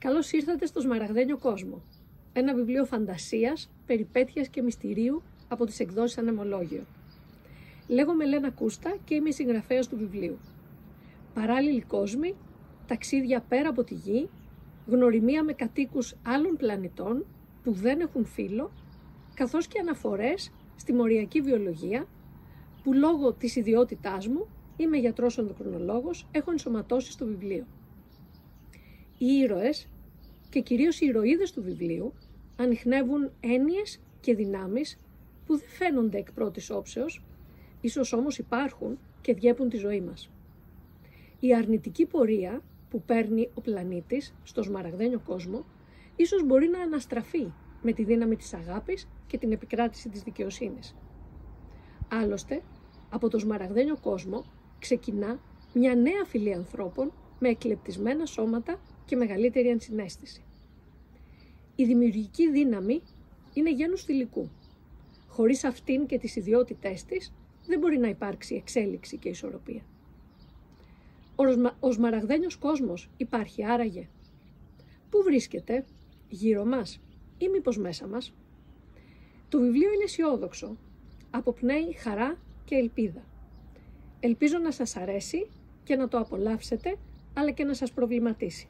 Καλώς ήρθατε στο Σμαραγδένιο Κόσμο, ένα βιβλίο φαντασίας, περιπέτειας και μυστηρίου από τις εκδόσεις Ανεμολόγιο. Λέγομαι Λένα Κούστα και είμαι η συγγραφέας του βιβλίου. Παράλληλοι κόσμοι, ταξίδια πέρα από τη γη, γνωριμία με κατοίκους άλλων πλανητών που δεν έχουν φύλο, καθώς και αναφορές στη μοριακή βιολογία που λόγω της ιδιότητάς μου, είμαι γιατρός ενδοκρινολόγος, έχω ενσωματώσει στο βιβλίο. Οι ήρωες και κυρίως οι ηρωίδες του βιβλίου ανιχνεύουν έννοιες και δυνάμεις που δεν φαίνονται εκ πρώτης όψεως, ίσως όμως υπάρχουν και διέπουν τη ζωή μας. Η αρνητική πορεία που παίρνει ο πλανήτης στο Σμαραγδένιο Κόσμο ίσως μπορεί να αναστραφεί με τη δύναμη της αγάπης και την επικράτηση της δικαιοσύνης. Άλλωστε, από το Σμαραγδένιο Κόσμο ξεκινά μια νέα φυλή ανθρώπων με εκλεπτισμένα σώματα και μεγαλύτερη ενσυναίσθηση. Η δημιουργική δύναμη είναι γένους θηλυκού. Χωρίς αυτήν και τις ιδιότητές της δεν μπορεί να υπάρξει εξέλιξη και ισορροπία. Ο Σμαραγδένιος Κόσμος υπάρχει άραγε? Πού βρίσκεται? Γύρω μας ή μήπως μέσα μας? Το βιβλίο είναι αισιόδοξο, αποπνέει χαρά και ελπίδα. Ελπίζω να σας αρέσει και να το απολαύσετε, αλλά και να σας προβληματίσει.